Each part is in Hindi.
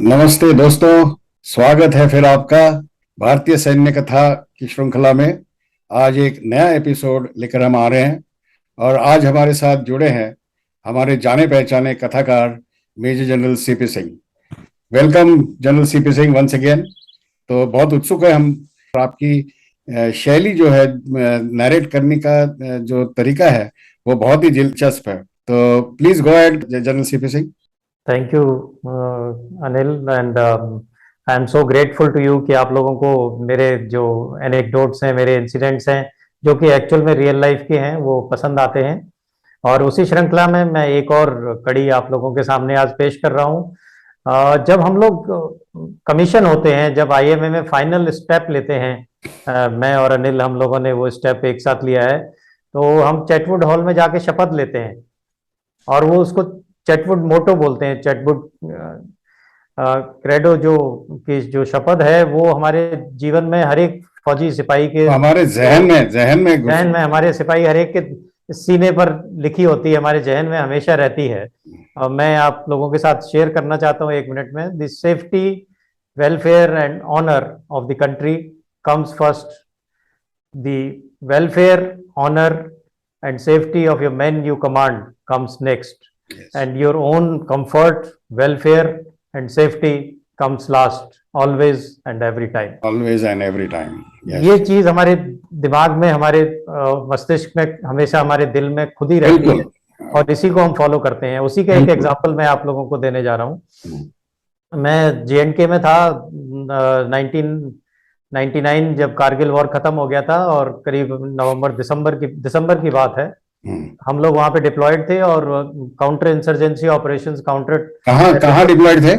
नमस्ते दोस्तों। स्वागत है फिर आपका भारतीय सैन्य कथा की श्रृंखला में। आज एक नया एपिसोड लेकर हम आ रहे हैं और आज हमारे साथ जुड़े हैं हमारे जाने पहचाने कथाकार major general CP Singh. Welcome general CP Singh once again. तो बहुत उत्सुक है हम। आपकी शैली जो है नरेट करने का जो तरीका है वो बहुत ही दिलचस्प है। तो please go ahead general CP Singh. Thank you Anil and I am so grateful to you कि आप लोगों को मेरे जो एनेक्डोट्स हैं, मेरे इंसिडेंट्स हैं जो कि एक्चुअल में रियल लाइफ के हैं, वो पसंद आते हैं। और उसी श्रृंखला में मैं एक और कड़ी आप लोगों के सामने आज पेश कर रहा हूँ। जब हम लोग कमीशन होते हैं, जब आईएमए में फाइनल स्टेप लेते हैं, मैं और अनिल हम लोगों ने वो स्टेप एक साथ लिया है। तो हम चैटवुड हॉल में जाके शपथ लेते हैं और वो उसको चैटवुड मोटो बोलते हैं। चैटवुड क्रेडो जो शपथ है वो हमारे जीवन में हर एक फौजी सिपाही के हमारे जहन में हमारे सिपाही हर एक के सीने पर लिखी होती है, हमारे जहन में हमेशा रहती है। और मैं आप लोगों के साथ शेयर करना चाहता हूँ 1 मिनट में। The safety, welfare and honour of the country comes first. The welfare, honour and safety of your men you command comes next. Yes. And your own comfort, welfare and safety comes last, always and every time. Always and every time. Yes. ये चीज हमारे दिमाग में, हमारे मस्तिष्क में, हमेशा हमारे दिल में खुद ही रहती है और इसी को हम फॉलो करते हैं। उसी का एक एग्जांपल मैं आप लोगों को देने जा रहा हूँ। मैं जेएनके में था 1999 जब कारगिल वॉर खत्म हो गया था और करीब दिसंबर की बात है। हम लोग वहां पे डिप्लॉयड थे और काउंटर इंसर्जेंसी ऑपरेशंस, कहाँ डिप्लॉयड थे?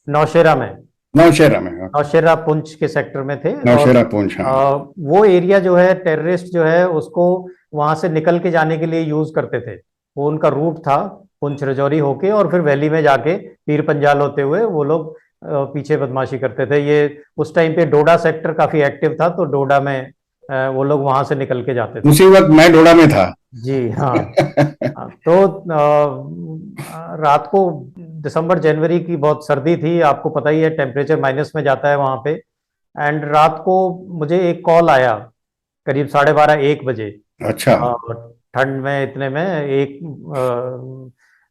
नौशेरा में। नौशेरा पुंछ के सेक्टर में थे। नौशेरा पुंछ, हाँ। वो एरिया जो है, टेररिस्ट जो है उसको वहां से निकल के जाने के लिए यूज करते थे। वो उनका रूट था पुंछ रजौरी होके और फिर वैली में जाके पीर पंजाल होते हुए वो लोग पीछे बदमाशी करते थे। ये उस टाइम पे डोडा सेक्टर काफी एक्टिव था, तो डोडा में वो लोग वहां से निकल के जाते थे। उसी वक्त मैं डोडा में था। जी हाँ। तो रात को दिसंबर जनवरी की बहुत सर्दी थी, आपको पता ही है, टेम्परेचर माइनस में जाता है वहां पे। एंड रात को मुझे एक कॉल आया करीब 12:30-1 बजे। अच्छा। ठंड में, इतने में एक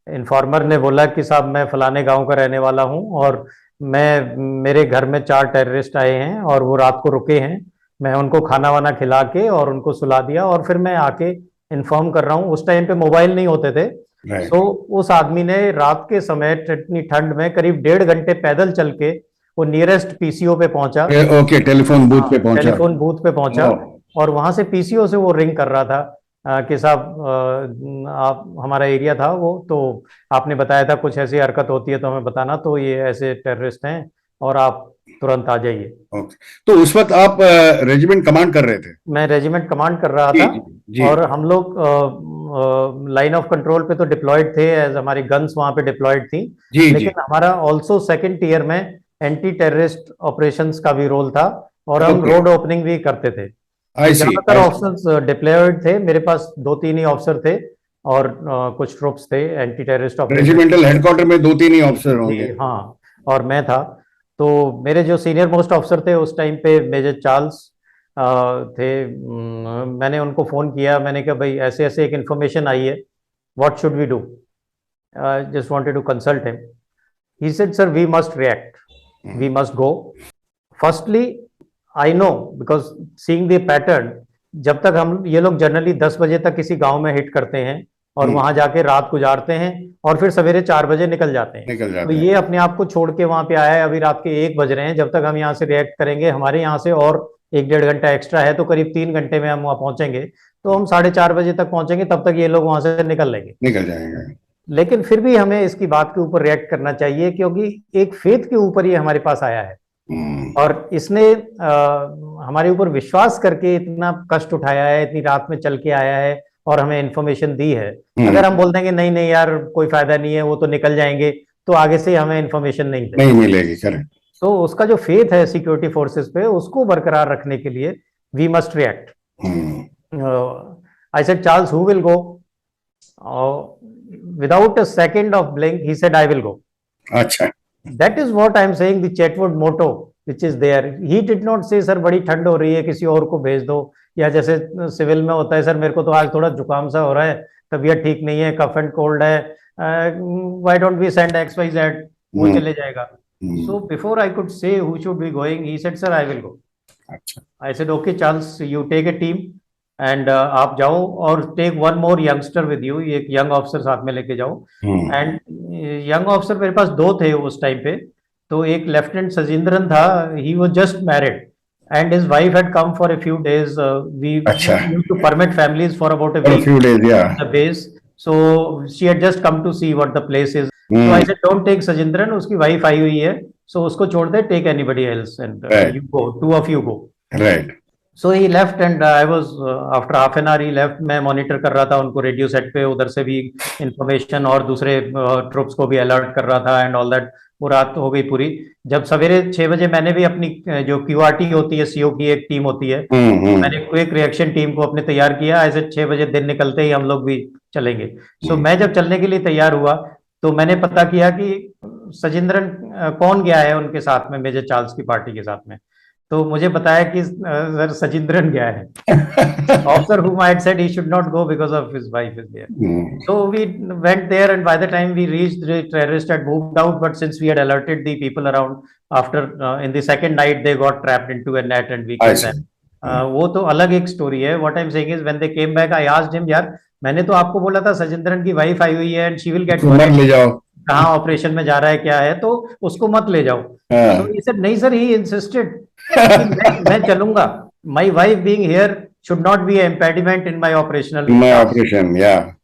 इन्फॉर्मर ने बोला कि साहब मैं फलाने गांव का रहने वाला हूं और मेरे घर में 4 टेररिस्ट आए हैं और वो रात को रुके हैं। मैं उनको खाना वाना खिला के और उनको सुला दिया और फिर मैं आके इन्फॉर्म कर रहा हूँ। उस टाइम पे मोबाइल नहीं होते थे। तो उस आदमी ने रात के समय इतनी ठंड में करीब 1.5 घंटे पैदल चल के वो नियरेस्ट पीसीओ पे पहुंचा। ओके, टेलीफोन बूथ पे पहुंचा। टेलीफोन बूथ पे पहुंचा और वहां से पीसीओ से वो रिंग कर रहा था कि साहब आप, हमारा एरिया था वो, तो आपने बताया था कुछ ऐसी हरकत होती है तो हमें बताना, तो ये ऐसे टेररिस्ट हैं और आप तुरंत आ जाइए। ओके। तो उस वक्त आप रेजिमेंट कमांड कर रहे थे? मैं रेजिमेंट कमांड कर रहा था। जी। और हम लोग लाइन ऑफ कंट्रोल पे तो डिप्लॉयड थे, एज हमारी गन्स वहां पे डिप्लॉयड थी। जी, लेकिन हमारा ऑल्सो सेकंड ईयर में एंटी टेररिस्ट ऑपरेशंस का भी रोल था और हम रोड ओपनिंग भी करते थे। ज्यादातर ऑफिसर्स डिप्लॉयड थे, मेरे पास 2-3 ही ऑफिसर थे और कुछ ट्रुप्स थे anti terrorist operation. Regimental headquarter में 2-3 ही ऑफिसर होंगे। हाँ, और मैं था। तो मेरे जो सीनियर मोस्ट ऑफिसर थे उस टाइम पे मेजर चार्ल्स थे। मैंने उनको फोन किया, मैंने कहा भाई ऐसे ऐसे एक इन्फॉर्मेशन आई है, what should we do? Just wanted to consult him. He said sir we must react, we must go. Firstly I know because seeing the pattern, जब तक हम ये लोग जनरली 10 बजे तक किसी गांव में हिट करते हैं और वहां जाके रात गुजारते हैं और फिर सवेरे 4 बजे निकल जाते हैं। तो ये अपने आप को छोड़ के वहां पे आया है। अभी रात के 1 बज रहे हैं, जब तक हम यहाँ से रिएक्ट करेंगे, हमारे यहाँ से और 1-1.5 घंटा एक्स्ट्रा है, तो करीब 3 घंटे में हम वहां पहुंचेंगे। तो हम 4:30 बजे तक पहुंचेंगे, तब तक ये लोग वहां से निकल जाएंगे। लेकिन फिर भी हमें इसकी बात के ऊपर रिएक्ट करना चाहिए क्योंकि एक फेथ के ऊपर ये हमारे पास आया है और इसने हमारे ऊपर विश्वास करके इतना कष्ट उठाया है, इतनी रात में चल के आया है और हमें इन्फॉर्मेशन दी है। अगर हम बोल देंगे नहीं नहीं यार कोई फायदा नहीं है, वो तो निकल जाएंगे, तो आगे से हमें इन्फॉर्मेशन नहीं मिलेगी। करेक्ट। तो उसका जो फेथ है सिक्योरिटी फोर्सेस पे, उसको बरकरार रखने के लिए we must react. I said Charles who will go? Without a second of blink he said I will go. अच्छा। That is what I am saying, the Chetwood motto which is there. He did not say sir बड़ी ठंड हो रही है किसी और को भेज दो, या जैसे सिविल में होता है सर मेरे को तो आज थोड़ा जुकाम सा हो रहा है, तबीयत ठीक नहीं है, कफ एंड कोल्ड है, why don't we send XYZ, वो चले जाएगा. So before I could say who should be going, he said, sir, I will go. अच्छा. I said, okay, Charles, you take a team and आप जाओ और take one more youngster with you, एक young officer साथ में लेके जाओ. And young officer मेरे पास दो थे उस टाइम पे. तो एक लेफ्टिनेंट सजिंद्रन था, he was just married and his wife had come for a few days. We used to permit families for about a week. A few days, yeah. The base. So she had just come to see what the place is. So I said, don't take Sajindran, उसकी वाइफ आई हुई है, so उसको छोड़ दे, take anybody else and you go, two of you go. Right. So he left and I was after half an hour he left. मैं मॉनिटर कर रहा था उनको रेडियो सेट पे, उधर से भी इंफॉर्मेशन और दूसरे ट्रुप्स को भी अलर्ट कर रहा था एंड ऑल दैट. वो रात हो गई पूरी. जब सवेरे 6 बजे मैंने भी अपनी जो QRT होती है, CO की एक टीम होती है, मैंने क्विक रिएक्शन टीम को अपने तैयार किया. ऐसे 6 बजे दिन निकलते ही हम लोग भी चलेंगे. सो मैं जब चलने के लिए तैयार हुआ तो मैंने पता किया कि सजिंद्रन कौन गया है उनके साथ में, मेजर चार्ल्स की पार्टी के साथ में. तो मुझे बताया कि सर सजिंद्रन गया है. Officer whom I had said he should not go because of his wife is there. So we went there and by the time we reached, the terrorists had moved out, but since we had alerted the people around, after in the second night they got trapped into a net and we killed them. वो तो अलग एक स्टोरी है. What I'm saying is when they came back I asked him, यार मैंने तो आपको बोला था सजिंद्रन की वाइफ आई हुई है एंड शी विल गेट, ले जाओ, कहाँ ऑपरेशन में जा रहा है क्या है, तो उसको मत ले जाओ. So he said, नहीं सर, he insisted मैं चलूंगा. My wife being here should not be an impediment in my operational. My operation, yeah.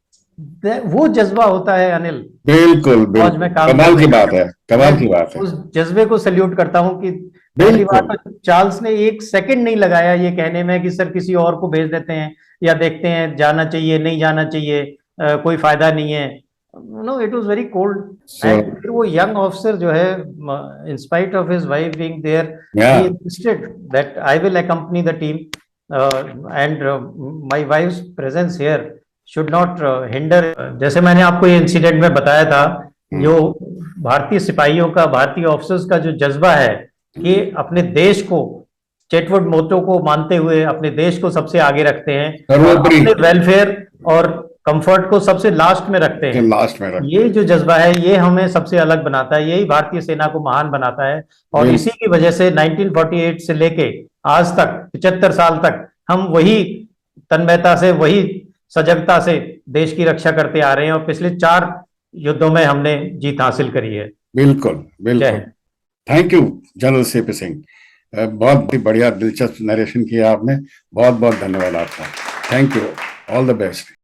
वो जज्बा होता है अनिल. बिल्कुल बिल्कुल, कमाल की बात है, कमाल की बात है. उस जज्बे को सल्यूट करता हूँ कि पहली बार तो चार्ल्स ने एक सेकंड नहीं लगाया ये कहने में कि सर किसी और को भेज देते हैं या देखते हैं जाना चाहिए नहीं जाना चाहिए, कोई फायदा नहीं है. No, it was very cold. And फिर वो यंग ऑफिसर जो है, in spite of his wife being there, he insisted that I will accompany the team and my wife's presence here should not hinder. जैसे मैंने आपको ये इंसिडेंट में बताया था, जो भारतीय सिपाहियों का, भारतीय ऑफिसर्स का जो जज्बा है कि अपने देश को, चेटवुड मोटो को मानते हुए अपने देश को सबसे आगे रखते हैं, अपने वेलफेयर और कंफर्ट को सबसे लास्ट में रखते हैं. ये जो जज्बा है ये हमें सबसे अलग बनाता है, यही भारतीय सेना को महान बनाता है. और इसी की वजह से 1948 से लेके आज तक 75 साल तक हम वही तन्मयता से, वही सजगता से देश की रक्षा करते आ रहे हैं और पिछले 4 युद्धों में हमने जीत हासिल करी है. बिल्कुल बिल्कुल. Thank you general CP Singh, बहुत ही बढ़िया दिलचस्प नरेशन किया आपने. बहुत बहुत धन्यवाद आपका. Thank you. All the best.